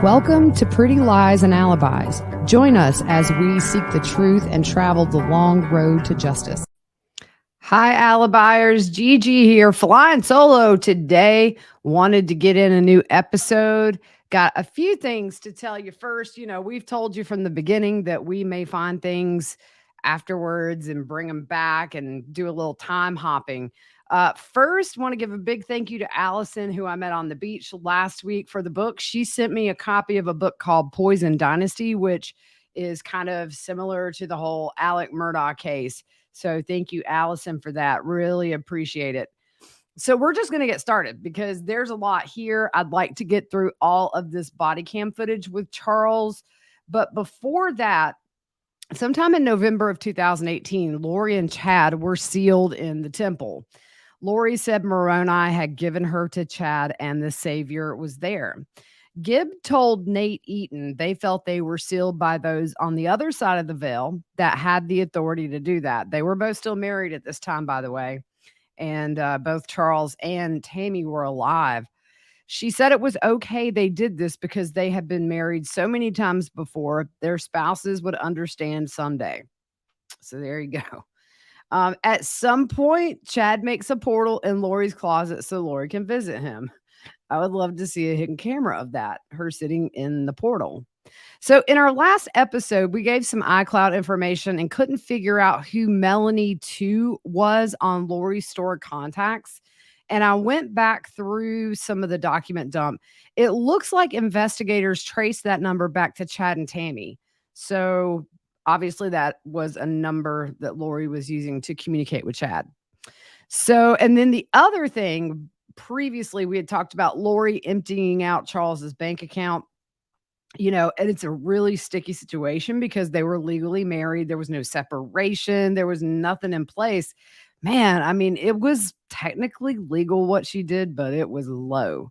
Welcome to Pretty Lies and Alibis. Join us as we seek the truth and travel the long road to justice. Hi, Alibiers. Gigi here, flying solo today. Wanted to get in a new episode. Got a few things to tell you. First, we've told you from the beginning that we may find things afterwards and bring them back and do a little time hopping. First, want to give a big thank you to Allison, who I met on the beach last week for the book. She sent me a copy of a book called Poison Dynasty, which is kind of similar to the whole Alec Murdaugh case. So thank you, Allison, for that. Really appreciate it. So we're just going to get started because there's a lot here. I'd like to get through all of this body cam footage with Charles. But before that, sometime in November of 2018, Lori and Chad were sealed in the temple. Lori said Moroni had given her to Chad and the Savior was there. Gibb told Nate Eaton they felt they were sealed by those on the other side of the veil that had the authority to do that. They were both still married at this time, by the way, and both Charles and Tammy were alive. She said it was okay they did this because they had been married so many times before, their spouses would understand someday. So there you go. At some point, Chad makes a portal in Lori's closet so Lori can visit him. I would love to see a hidden camera of that, her sitting in the portal. So in our last episode, we gave some iCloud information and couldn't figure out who Melanie 2 was on Lori's stored contacts. And I went back through some of the document dump. It looks like investigators traced that number back to Chad and Tammy. So obviously that was a number that Lori was using to communicate with Chad. So, and then the other thing, previously we had talked about Lori emptying out Charles's bank account, and it's a really sticky situation because they were legally married. There was no separation. There was nothing in place. Man, I mean, it was technically legal what she did, but it was low.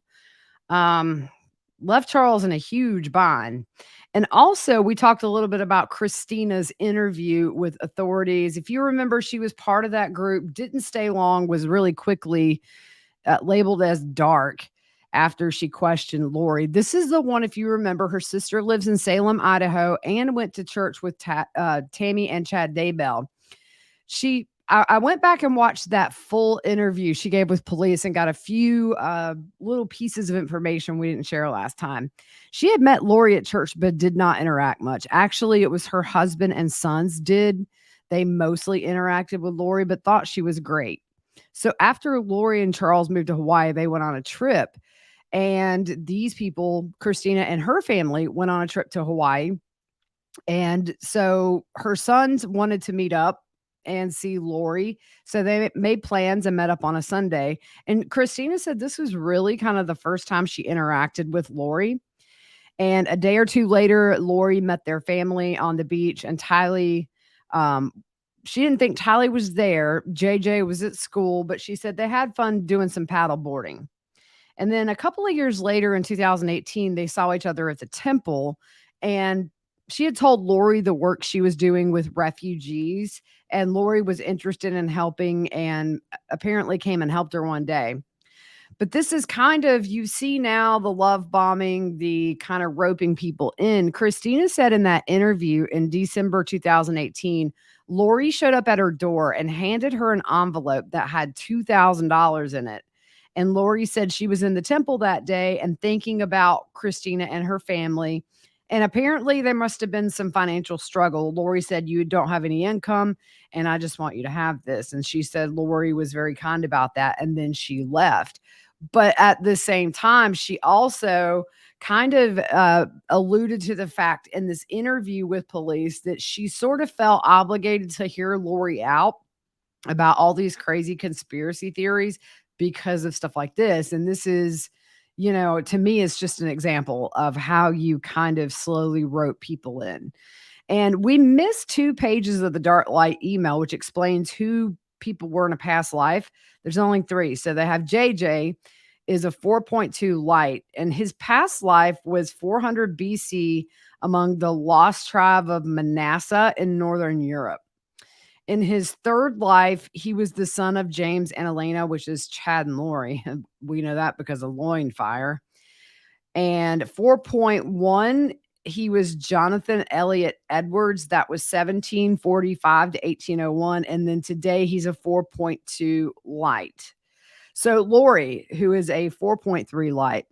Left Charles in a huge bind. And also, we talked a little bit about Christina's interview with authorities. If you remember, she was part of that group, didn't stay long, was really quickly labeled as dark after she questioned Lori. This is the one, if you remember, her sister lives in Salem, Idaho, and went to church with Tammy and Chad Daybell. I went back and watched that full interview she gave with police and got a few little pieces of information we didn't share last time. She had met Lori at church, but did not interact much. Actually, it was her husband and sons did. They mostly interacted with Lori, but thought she was great. So after Lori and Charles moved to Hawaii, they went on a trip. And these people, Christina and her family, went on a trip to Hawaii. And so her sons wanted to meet up and see Lori. So they made plans and met up on a Sunday. And Christina said this was really kind of the first time she interacted with Lori. And a day or two later, Lori met their family on the beach, and Tylee, she didn't think Tylee was there. JJ was at school, but she said they had fun doing some paddle boarding. And then a couple of years later in 2018, they saw each other at the temple, and she had told Lori the work she was doing with refugees, and Lori was interested in helping and apparently came and helped her one day. But this is kind of, you see now the love bombing, the kind of roping people in. Christina said in that interview in December 2018, Lori showed up at her door and handed her an envelope that had $2,000 in it. And Lori said she was in the temple that day and thinking about Christina and her family. And apparently there must have been some financial struggle. Lori said, you don't have any income, and I just want you to have this. And she said Lori was very kind about that. And then she left. But at the same time, she also kind of alluded to the fact in this interview with police that she sort of felt obligated to hear Lori out about all these crazy conspiracy theories because of stuff like this. And this is, to me, it's just an example of how you kind of slowly rope people in. And we missed 2 pages of the Dark Light email, which explains who people were in a past life. There's only 3. So they have JJ is a 4.2 light, and his past life was 400 BC among the lost tribe of Manasseh in Northern Europe. In his 3rd life, he was the son of James and Elena, which is Chad and Lori. We know that because of loin fire. And 4.1, he was Jonathan Elliott Edwards. That was 1745 to 1801. And then today he's a 4.2 light. So Lori, who is a 4.3 light,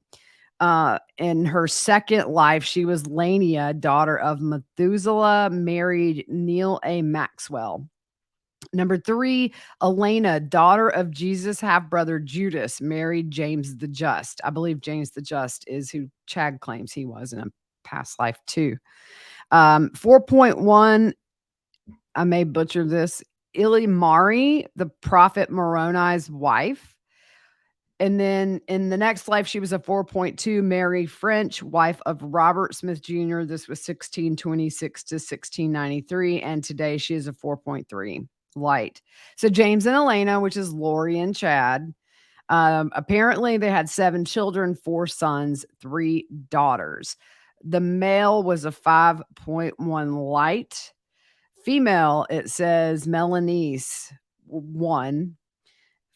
in her second life, she was Lania, daughter of Methuselah, married Neil A. Maxwell. Number 3, Elena, daughter of Jesus' half brother Judas, married James the Just. I believe James the Just is who Chad claims he was in a past life too. 4.1, I may butcher this, Ilimari, the prophet Moroni's wife. And then in the next life, she was a 4.2, Mary French, wife of Robert Smith Jr. This was 1626 to 1693. And today she is a 4.3 light. So James and Elena, which is Lori and Chad, apparently they had 7 children, 4 sons, 3 daughters. The male was a 5.1 light. Female, it says Melanese, 1.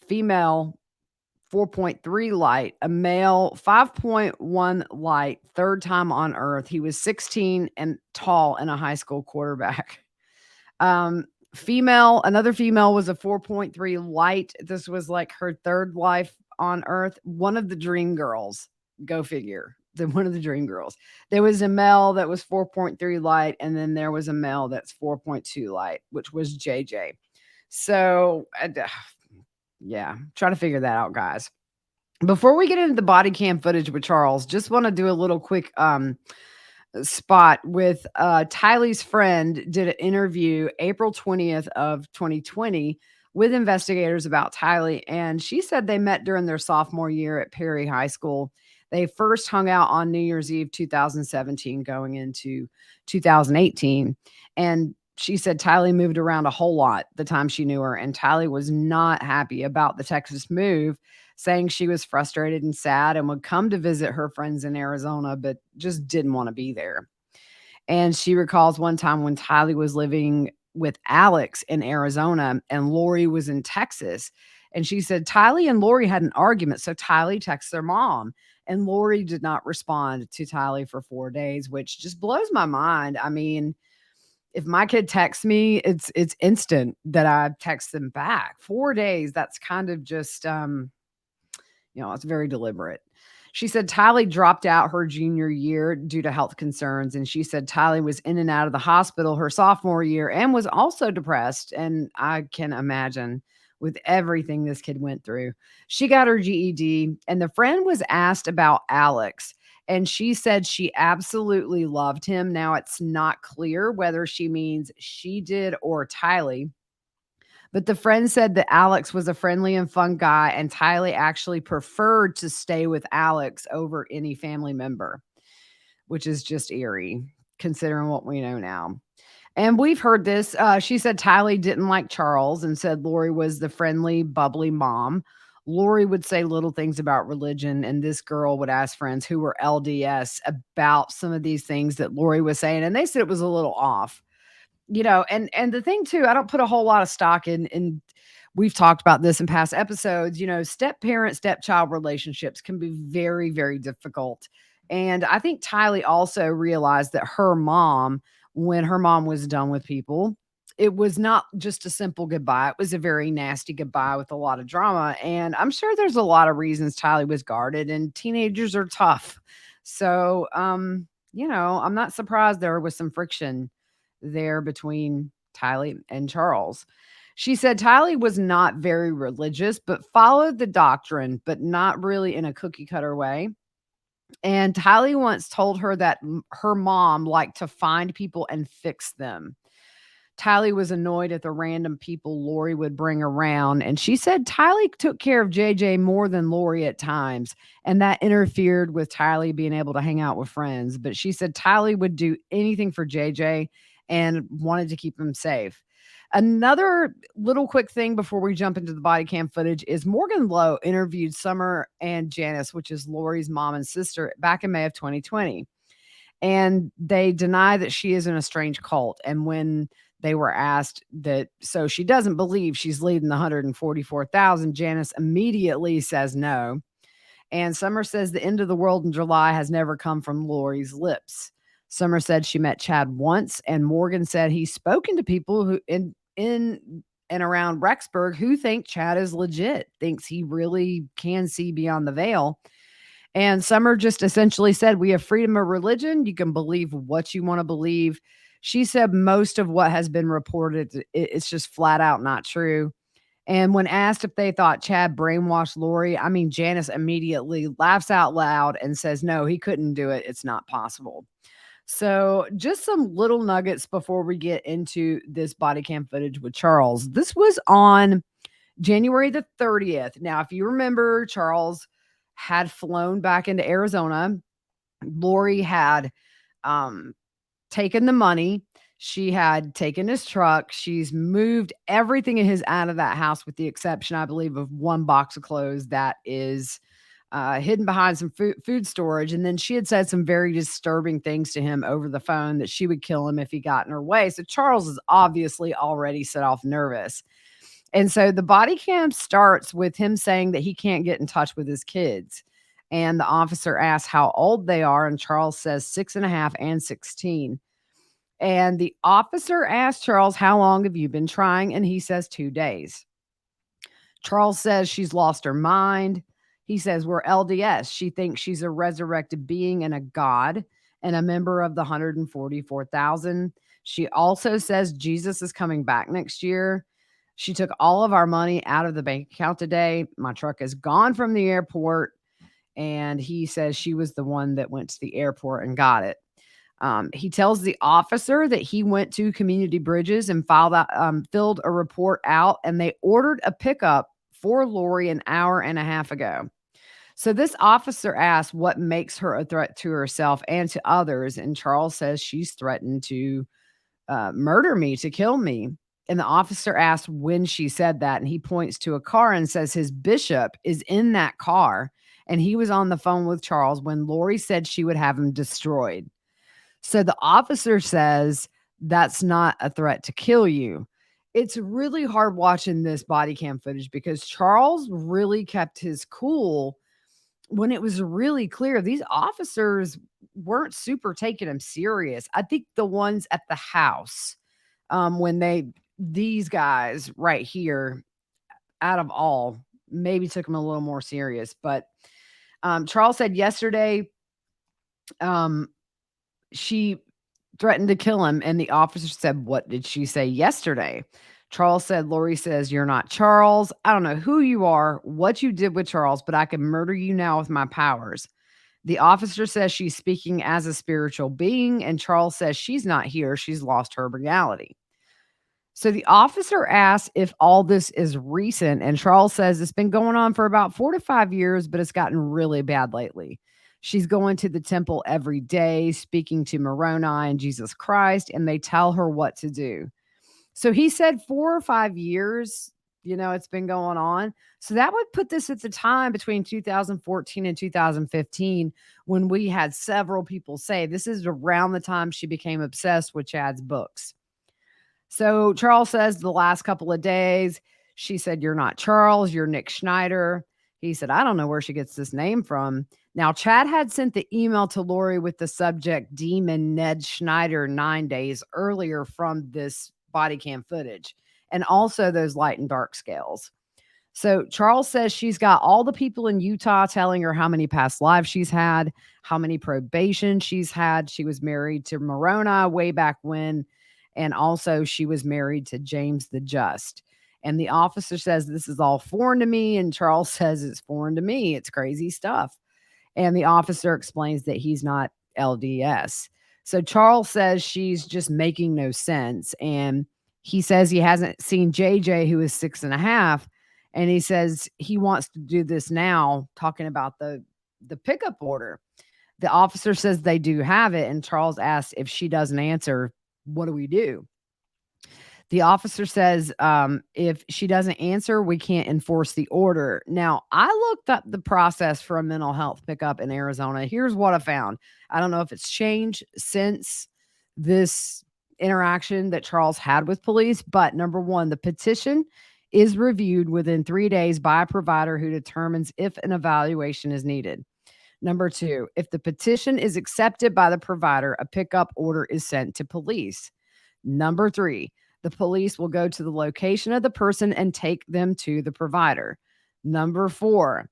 Female, 4.3 light, a male 5.1 light, third time on earth. He was 16 and tall and a high school quarterback. Female, another female was a 4.3 light. This was like her third life on earth. One of the dream girls, go figure. One of the dream girls. There was a male that was 4.3 light, and then there was a male that's 4.2 light, which was JJ. So yeah, try to figure that out, guys. Before we get into the body cam footage with Charles, just want to do a little quick spot with Tylee's friend did an interview April 20th of 2020 with investigators about Tylee, and she said they met during their sophomore year at Perry High School. They first hung out on New Year's Eve 2017 going into 2018, and she said Tylee moved around a whole lot the time she knew her, and Tylee was not happy about the Texas move, saying she was frustrated and sad and would come to visit her friends in Arizona, but just didn't want to be there. And she recalls one time when Tylee was living with Alex in Arizona and Lori was in Texas. And she said Tylee and Lori had an argument. So Tylee texts their mom, and Lori did not respond to Tylee for 4 days, which just blows my mind. I mean, if my kid texts me, it's instant that I text them back. 4 days, that's kind of just it's very deliberate. She said Tylee dropped out her junior year due to health concerns, and she said Tylee was in and out of the hospital her sophomore year and was also depressed, and I can imagine with everything this kid went through. She got her GED, and the friend was asked about Alex, and she said she absolutely loved him. Now, it's not clear whether she means she did or Tylee. But the friend said that Alex was a friendly and fun guy, and Tylee actually preferred to stay with Alex over any family member, which is just eerie considering what we know now. And we've heard this. She said Tylee didn't like Charles and said Lori was the friendly, bubbly mom. Lori would say little things about religion, and this girl would ask friends who were LDS about some of these things that Lori was saying, and they said it was a little off. And the thing too, I don't put a whole lot of stock in we've talked about this in past episodes, step parent, stepchild relationships can be very, very difficult. And I think Tylee also realized that her mom, when her mom was done with people, it was not just a simple goodbye. It was a very nasty goodbye with a lot of drama. And I'm sure there's a lot of reasons Tylee was guarded, and teenagers are tough. So, I'm not surprised there was some friction there between Tylee and Charles. She said Tylee was not very religious, but followed the doctrine, but not really in a cookie cutter way. And Tylee once told her that her mom liked to find people and fix them. Tylee was annoyed at the random people Lori would bring around, and she said Tylee took care of JJ more than Lori at times, and that interfered with Tylee being able to hang out with friends. But she said Tylee would do anything for JJ and wanted to keep him safe. Another little quick thing before we jump into the body cam footage is Morgan Lowe interviewed Summer and Janice, which is Lori's mom and sister, back in May of 2020. And they deny that she is in a strange cult. And when they were asked that, so she doesn't believe she's leading the 144,000, Janice immediately says no. And Summer says the end of the world in July has never come from Lori's lips. Summer said she met Chad once, and Morgan said he's spoken to people who in and around Rexburg who think Chad is legit, thinks he really can see beyond the veil. And Summer just essentially said, we have freedom of religion. You can believe what you want to believe. She said most of what has been reported, it's just flat out not true. And when asked if they thought Chad brainwashed Lori, I mean, Janice immediately laughs out loud and says, no, he couldn't do it. It's not possible. So, just some little nuggets before we get into this body cam footage with Charles. This was on January the 30th. Now, if you remember, Charles had flown back into Arizona. Lori had taken the money. She had taken his truck. She's moved everything of his out of that house with the exception, I believe, of one box of clothes that is hidden behind some food storage. And then she had said some very disturbing things to him over the phone that she would kill him if he got in her way. So Charles is obviously already set off nervous. And so the body cam starts with him saying that he can't get in touch with his kids. And the officer asks how old they are. And Charles says 6.5 and 16. And the officer asked Charles, how long have you been trying? And he says 2 days. Charles says she's lost her mind. He says we're LDS. She thinks she's a resurrected being and a god and a member of the 144,000. She also says Jesus is coming back next year. She took all of our money out of the bank account today. My truck is gone from the airport. And he says she was the one that went to the airport and got it. He tells the officer that he went to Community Bridges and filled a report out, and they ordered a pickup for Lori an hour and a half ago. So this officer asks what makes her a threat to herself and to others, and Charles says she's threatened to murder me, to kill me. And the officer asks when she said that, and he points to a car and says his bishop is in that car, and he was on the phone with Charles when Lori said she would have him destroyed. So the officer says that's not a threat to kill you. It's really hard watching this body cam footage because Charles really kept his cool when it was really clear these officers weren't super taking him serious. I think the ones at the house, when these guys right here, out of all, maybe took him a little more serious. But Charles said yesterday, she threatened to kill him. And the officer said, what did she say yesterday? Charles said, Lori says, you're not Charles. I don't know who you are, what you did with Charles, but I can murder you now with my powers. The officer says she's speaking as a spiritual being. And Charles says she's not here. She's lost her reality. So the officer asks if all this is recent. And Charles says it's been going on for about 4 to 5 years, but it's gotten really bad lately. She's going to the temple every day, speaking to Moroni and Jesus Christ, and they tell her what to do. So he said 4 or 5 years, it's been going on. So that would put this at the time between 2014 and 2015 when we had several people say this is around the time she became obsessed with Chad's books. So Charles says the last couple of days, she said, you're not Charles, you're Nick Schneider. He said, I don't know where she gets this name from. Now, Chad had sent the email to Lori with the subject Demon Ned Schneider 9 days earlier from this body cam footage, and also those light and dark scales. So Charles says she's got all the people in Utah telling her how many past lives she's had, how many probation she's had. She was married to Moroni way back when, and also she was married to James the Just. And the officer says, this is all foreign to me. And Charles says it's foreign to me. It's crazy stuff. And the officer explains that he's not LDS. So Charles says she's just making no sense. And he says he hasn't seen JJ, who is 6.5. And he says he wants to do this now, talking about the pickup order. The officer says they do have it. And Charles asks if she doesn't answer, what do we do? The officer says, if she doesn't answer, we can't enforce the order. Now, I looked up the process for a mental health pickup in Arizona. Here's what I found. I don't know if it's changed since this interaction that Charles had with police, but number one, the petition is reviewed within 3 days by a provider who determines if an evaluation is needed. Number 2, if the petition is accepted by the provider, a pickup order is sent to police. Number 3, the police will go to the location of the person and take them to the provider. Number 4,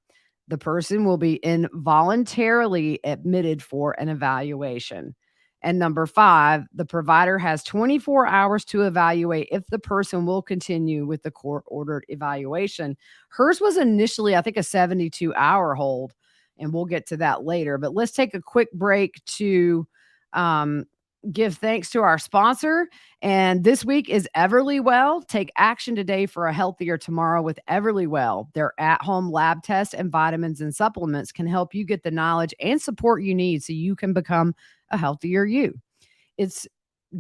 the person will be involuntarily admitted for an evaluation. And number 5, the provider has 24 hours to evaluate if the person will continue with the court-ordered evaluation. Hers was initially, I think, a 72-hour hold, and we'll get to that later. But let's take a quick break to give thanks to our sponsor. And this week is Everlywell. Take action today for a healthier tomorrow with Everlywell. Their at-home lab tests and vitamins and supplements can help you get the knowledge and support you need so you can become a healthier you. It's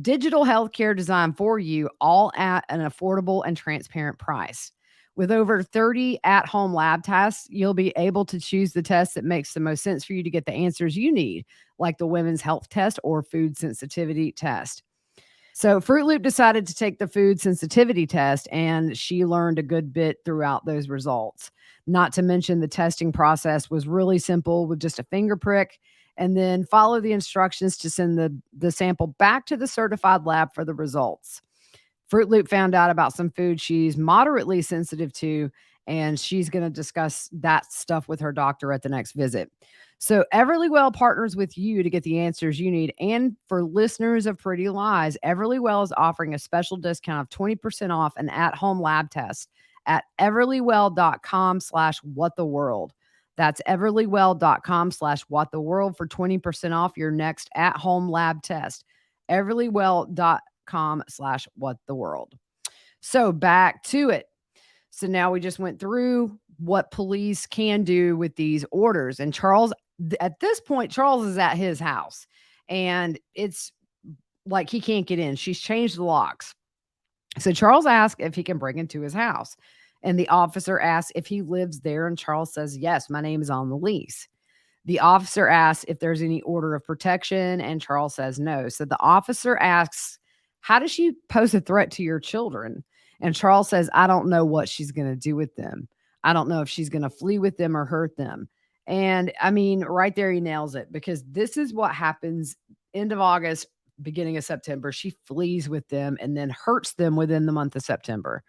digital healthcare designed for you, all at an affordable and transparent price. With over 30 at-home lab tests, you'll be able to choose the test that makes the most sense for you to get the answers you need, like the women's health test or food sensitivity test. So Fruit Loop decided to take the food sensitivity test, and she learned a good bit throughout those results. Not to mention the testing process was really simple with just a finger prick, and then follow the instructions to send the sample back to the certified lab for the results. Fruit Loop found out about some food she's moderately sensitive to, and she's going to discuss that stuff with her doctor at the next visit. So Everlywell partners with you to get the answers you need. And for listeners of Pretty Lies, Everlywell is offering a special discount of 20% off an at-home lab test at everlywell.com/whattheworld. That's everlywell.com/whattheworld for 20% off your next at-home lab test. everlywell.com/whattheworld. So back to it. So now we just went through what police can do with these orders. And Charles, at this point, Charles is at his house and it's like he can't get in. She's changed the locks. So Charles asks if he can bring him to his house. And the officer asks if he lives there. And Charles says, yes, my name is on the lease. The officer asks if there's any order of protection, and Charles says no. So the officer asks, how does she pose a threat to your children? And Charles says, I don't know what she's going to do with them. I don't know if she's going to flee with them or hurt them. And I mean, right there, he nails it, because this is what happens end of August, beginning of September. She flees with them and then hurts them within the month of September.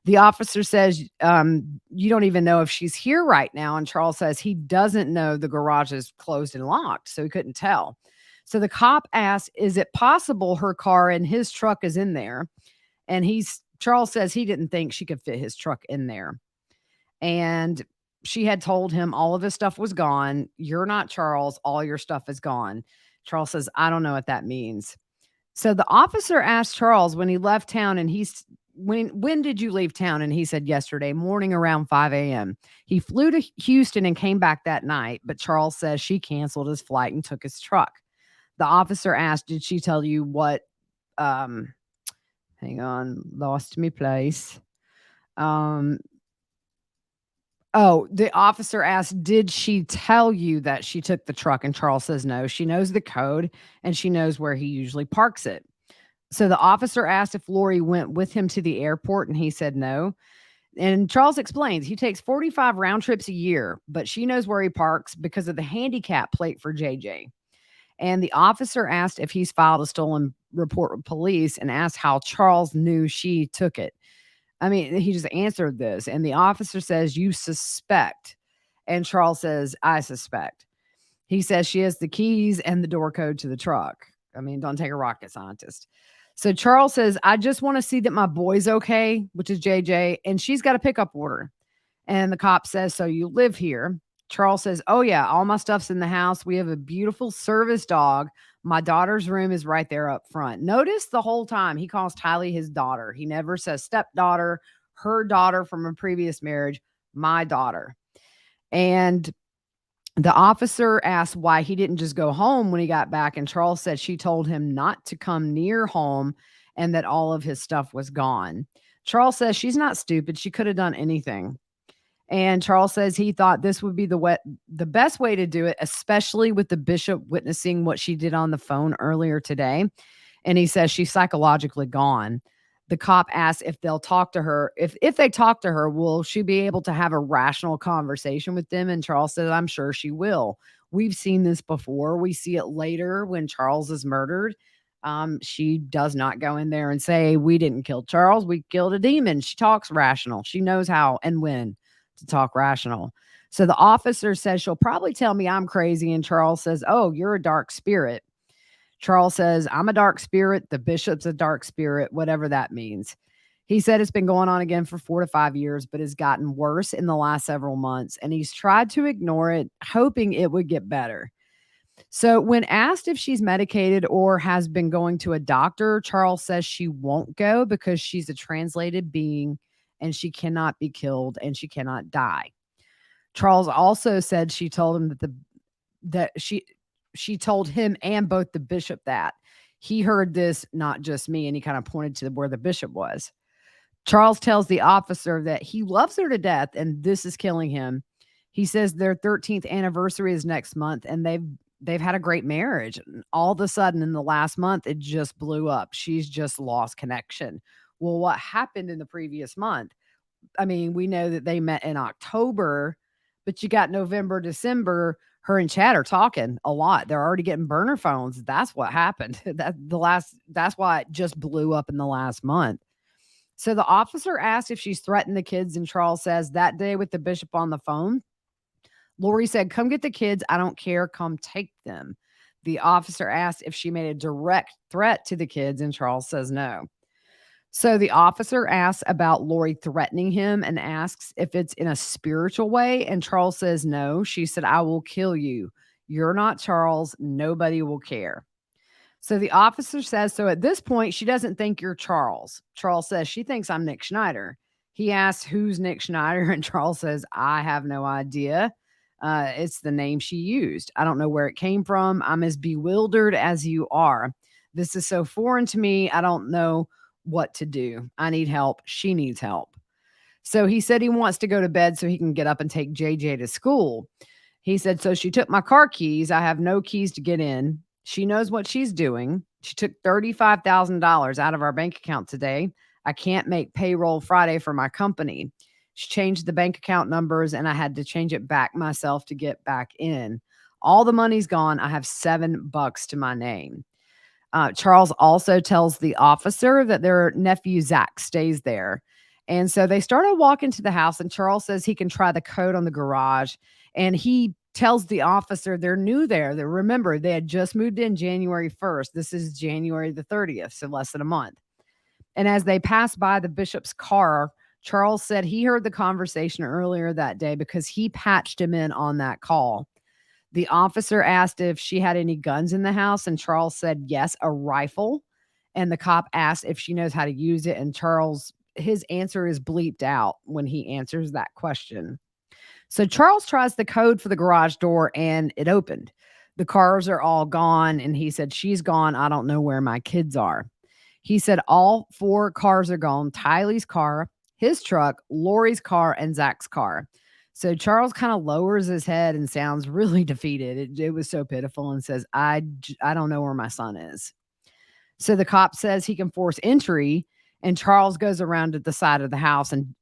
The officer says, you don't even know if she's here right now. And Charles says he doesn't know the garage is closed and locked, so he couldn't tell. So the cop asks, is it possible her car and his truck is in there? And Charles says he didn't think she could fit his truck in there. And she had told him all of his stuff was gone. You're not Charles. All your stuff is gone. Charles says, I don't know what that means. So the officer asked Charles when he left town, and when did you leave town? And he said yesterday morning around 5 a.m. He flew to Houston and came back that night, but Charles says she canceled his flight and took his truck. The officer asked, did she tell you what, hang on, lost me place. The officer asked, did she tell you that she took the truck? And Charles says no, she knows the code and she knows where he usually parks it. So the officer asked if Lori went with him to the airport, and he said no. And Charles explains he takes 45 round trips a year, but she knows where he parks because of the handicap plate for JJ. And the officer asked if he's filed a stolen report with police and asked how Charles knew she took it. I mean, he just answered this. And the officer says, you suspect. And Charles says, I suspect. He says she has the keys and the door code to the truck. I mean, don't take a rocket scientist. So Charles says, I just want to see that my boy's okay, which is JJ, and she's got a pickup order. And the cop says, so you live here? Charles says, oh yeah, all my stuff's in the house. We have a beautiful service dog. My daughter's room is right there up front. Notice the whole time he calls Tylee his daughter. He never says stepdaughter, her daughter from a previous marriage, my daughter. And the officer asked why he didn't just go home when he got back. And Charles said she told him not to come near home and that all of his stuff was gone. Charles says she's not stupid. She could have done anything. And Charles says he thought this would be the best way to do it, especially with the bishop witnessing what she did on the phone earlier today. And he says she's psychologically gone. The cop asks if they'll talk to her. If they talk to her, will she be able to have a rational conversation with them? And Charles says, I'm sure she will. We've seen this before. We see it later when Charles is murdered. She does not go in there and say, we didn't kill Charles. We killed a demon. She talks rational. She knows how and when to talk rational. So the officer says she'll probably tell me I'm crazy. And Charles says, oh, you're a dark spirit. Charles says, I'm a dark spirit. The bishop's a dark spirit, whatever that means. He said it's been going on again for 4 to 5 years, but has gotten worse in the last several months. And he's tried to ignore it, hoping it would get better. So, when asked if she's medicated or has been going to a doctor, Charles says she won't go because she's a translated being and she cannot be killed and she cannot die. Charles also said she told him that she told him and both the bishop that he heard this, not just me, and he kind of pointed to where the bishop was. Charles tells the officer that he loves her to death and this is killing him. He says their 13th anniversary is next month and they've had a great marriage. And all of a sudden in the last month, it just blew up. She's just lost connection. Well, what happened in the previous month? I mean, we know that they met in October, but you got November, December, her and Chad are talking a lot. They're already getting burner phones. That's what happened. That's why it just blew up in the last month. So the officer asked if she's threatened the kids, and Charles says that day with the bishop on the phone, Lori said, come get the kids. I don't care. Come take them. The officer asked if she made a direct threat to the kids, and Charles says no. So the officer asks about Lori threatening him and asks if it's in a spiritual way. And Charles says no. She said, I will kill you. You're not Charles. Nobody will care. So the officer says, so at this point, she doesn't think you're Charles. Charles says she thinks I'm Nick Schneider. He asks, who's Nick Schneider? And Charles says, I have no idea. It's the name she used. I don't know where it came from. I'm as bewildered as you are. This is so foreign to me. I don't know what to do. I need help. She needs help. So he said he wants to go to bed so he can get up and take JJ to school. He said, so she took my car keys. I have no keys to get in. She knows what she's doing. She took $35,000 out of our bank account today. I can't make payroll Friday for my company. She changed the bank account numbers and I had to change it back myself to get back in. All the money's gone. I have $7 to my name. Charles also tells the officer that their nephew Zach stays there. And so they started walking to the house, and Charles says he can try the code on the garage. And he tells the officer they're new there. That remember, they had just moved in January 1st. This is January the 30th, so less than a month. And as they passed by the bishop's car, Charles said he heard the conversation earlier that day because he patched him in on that call. The officer asked if she had any guns in the house, and Charles said yes, a rifle. And the cop asked if she knows how to use it, and Charles, his answer is bleeped out when he answers that question. So Charles tries the code for the garage door and it opened. The cars are all gone, and he said, she's gone. I don't know where my kids are. He said all 4 cars are gone. Tylee's car, his truck, Lori's car, and Zach's car. So Charles kind of lowers his head and sounds really defeated. It was so pitiful, and says, I don't know where my son is. So the cop says he can force entry, and Charles goes around to the side of the house and,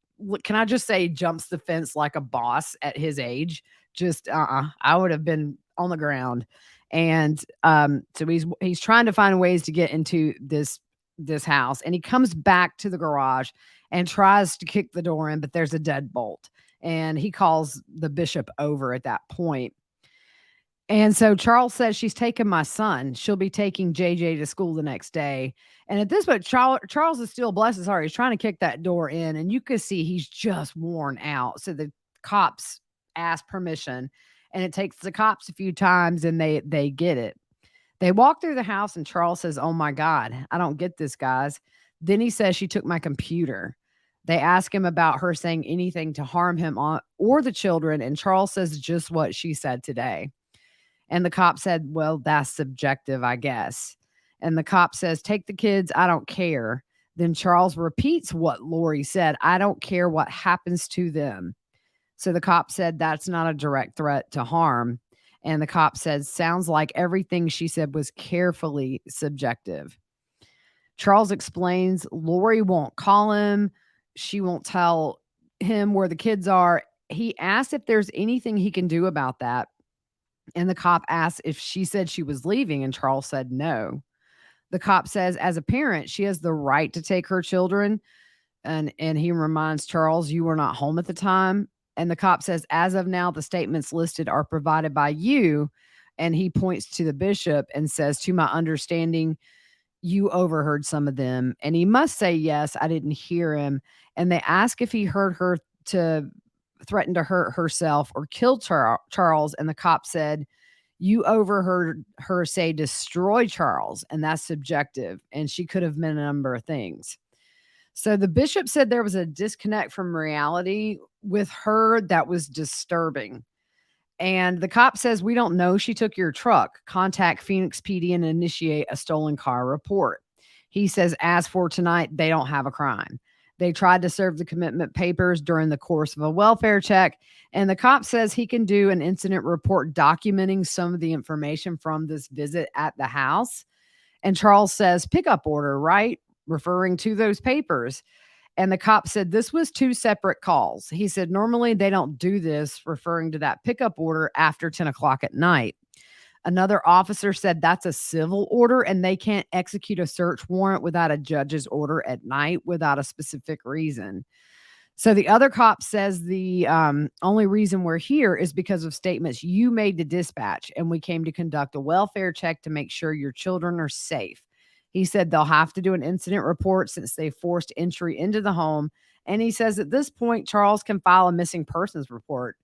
can I just say, jumps the fence like a boss at his age. Just I would have been on the ground. And so he's trying to find ways to get into this house, and he comes back to the garage and tries to kick the door in, but there's a deadbolt. And he calls the bishop over at that point. And so Charles says, she's taking my son. She'll be taking JJ to school the next day. And at this point, Charles is still, bless his heart, he's trying to kick that door in. And you could see he's just worn out. So the cops ask permission. And it takes the cops a few times, and they get it. They walk through the house, and Charles says, oh, my God, I don't get this, guys. Then he says she took my computer. They ask him about her saying anything to harm him or the children, and Charles says just what she said today. And the cop said, well, that's subjective, I guess. And the cop says, take the kids, I don't care. Then Charles repeats what Lori said, I don't care what happens to them. So the cop said, that's not a direct threat to harm. And the cop said, sounds like everything she said was carefully subjective. Charles explains Lori won't call him. She won't tell him where the kids are. He asks if there's anything he can do about that. And the cop asks if she said she was leaving, and Charles said no. The cop says, as a parent, she has the right to take her children. And he reminds Charles, you were not home at the time. And the cop says, as of now, the statements listed are provided by you. And he points to the bishop and says, to my understanding, you overheard some of them. And he must say, yes, I didn't hear him. And they ask if he heard her to threaten to hurt herself or kill Charles. And the cop said, you overheard her say destroy Charles. And that's subjective. And she could have meant a number of things. So the bishop said there was a disconnect from reality with her that was disturbing. And the cop says, we don't know she took your truck. Contact Phoenix PD and initiate a stolen car report. He says, as for tonight, they don't have a crime. They tried to serve the commitment papers during the course of a welfare check. And the cop says he can do an incident report documenting some of the information from this visit at the house. And Charles says, pickup order, right? Referring to those papers. And the cop said this was two separate calls. He said, normally they don't do this, referring to that pickup order after 10 o'clock at night. Another officer said that's a civil order and they can't execute a search warrant without a judge's order at night without a specific reason. So the other cop says the only reason we're here is because of statements you made to dispatch, and we came to conduct a welfare check to make sure your children are safe. He said they'll have to do an incident report since they forced entry into the home. And he says at this point, Charles can file a missing persons report.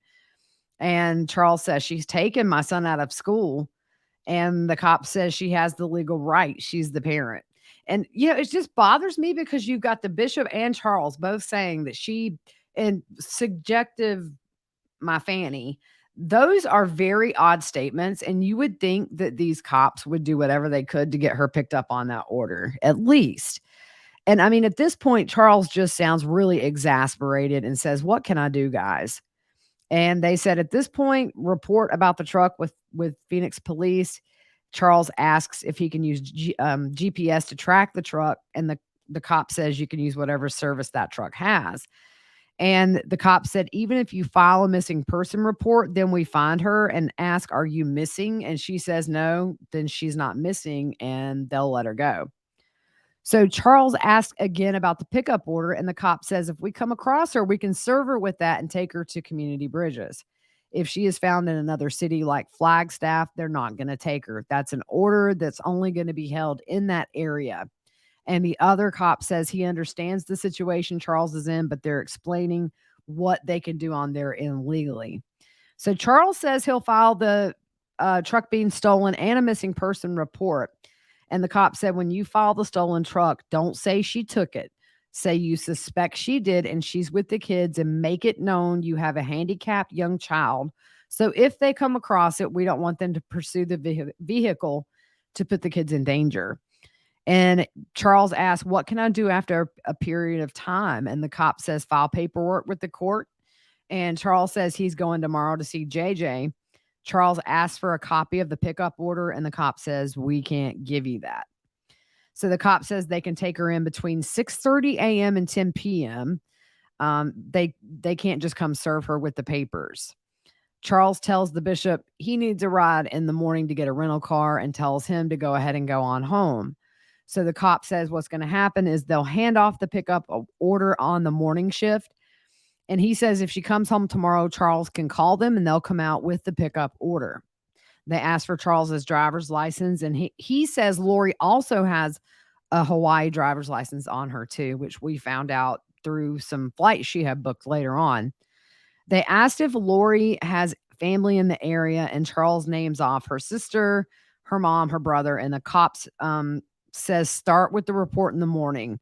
And Charles says, she's taken my son out of school. And the cop says she has the legal right. She's the parent. And, it just bothers me because you've got the bishop and Charles both saying that she, and subjective, my Fanny, those are very odd statements. And you would think that these cops would do whatever they could to get her picked up on that order, at least. And I mean, at this point, Charles just sounds really exasperated and says, what can I do, guys? And they said at this point, report about the truck with Phoenix police. Charles asks if he can use GPS to track the truck. And the cop says you can use whatever service that truck has. And the cop said, even if you file a missing person report, then we find her and ask, are you missing? And she says no, then she's not missing and they'll let her go. So Charles asked again about the pickup order, and the cop says if we come across her, we can serve her with that and take her to Community Bridges. If she is found in another city like Flagstaff, they're not going to take her. That's an order that's only going to be held in that area. And the other cop says he understands the situation Charles is in, but they're explaining what they can do on their end legally. So Charles says he'll file the truck being stolen and a missing person report. And the cop said, when you file the stolen truck, don't say she took it. Say you suspect she did and she's with the kids, and make it known you have a handicapped young child. So if they come across it, we don't want them to pursue the vehicle to put the kids in danger. And Charles asked, what can I do after a period of time? And the cop says, file paperwork with the court. And Charles says he's going tomorrow to see JJ. Charles asks for a copy of the pickup order, and the cop says, we can't give you that. So the cop says they can take her in between 6:30 a.m. and 10 p.m. They can't just come serve her with the papers. Charles tells the bishop he needs a ride in the morning to get a rental car and tells him to go ahead and go on home. So the cop says what's going to happen is they'll hand off the pickup order on the morning shift. And he says if she comes home tomorrow, Charles can call them and they'll come out with the pickup order. They ask for Charles's driver's license. And he says Lori also has a Hawaii driver's license on her too, which we found out through some flights she had booked later on. They asked if Lori has family in the area, and Charles names off her sister, her mom, her brother, and the cops says start with the report in the morning.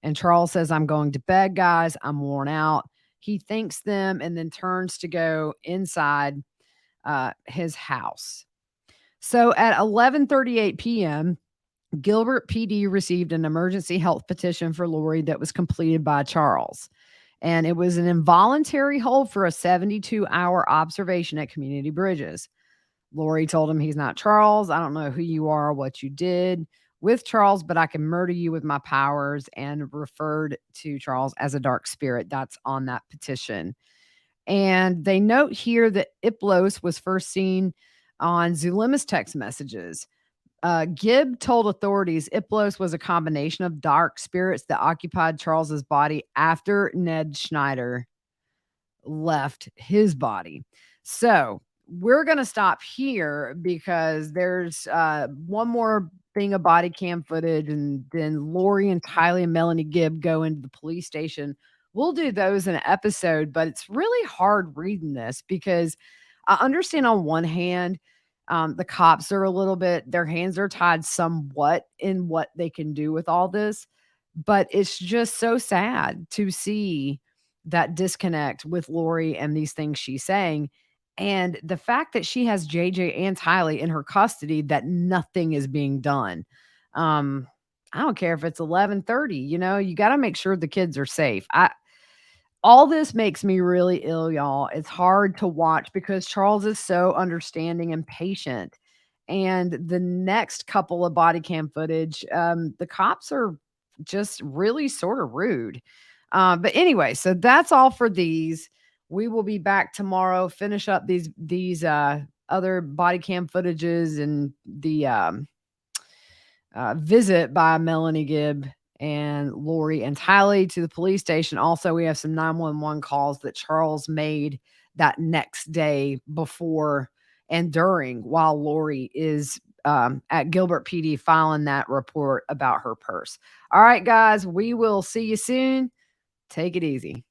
And Charles says, I'm going to bed, guys. I'm worn out. He thanks them and then turns to go inside his house. So at 11:38 p.m., Gilbert PD received an emergency health petition for Lori that was completed by Charles. And it was an involuntary hold for a 72-hour observation at Community Bridges. Lori told him, he's not Charles. I don't know who you are or what you did. with Charles, but I can murder you with my powers, and referred to Charles as a dark spirit. That's on that petition. And they note here that Iplos was first seen on Zulima's text messages. Gibb told authorities Iplos was a combination of dark spirits that occupied Charles's body after Ned Schneider left his body. So we're going to stop here because there's one more thing of body cam footage, and then Lori and Tylee and Melanie Gibb go into the police station. We'll do those in an episode, but it's really hard reading this because I understand on one hand, the cops are a little bit, their hands are tied somewhat in what they can do with all this, but it's just so sad to see that disconnect with Lori and these things she's saying. And the fact that she has JJ and Tylee in her custody, that nothing is being done. Um, I don't care if it's 11:30, you got to make sure the kids are safe. All this makes me really ill, y'all. It's hard to watch because Charles is so understanding and patient. And the next couple of body cam footage, the cops are just really sort of rude. But anyway, so that's all for these. We will be back tomorrow, finish up these other body cam footages and the visit by Melanie Gibb and Lori and Tylee to the police station. Also, we have some 911 calls that Charles made that next day before and during while Lori is at Gilbert PD filing that report about her purse. All right, guys, we will see you soon. Take it easy.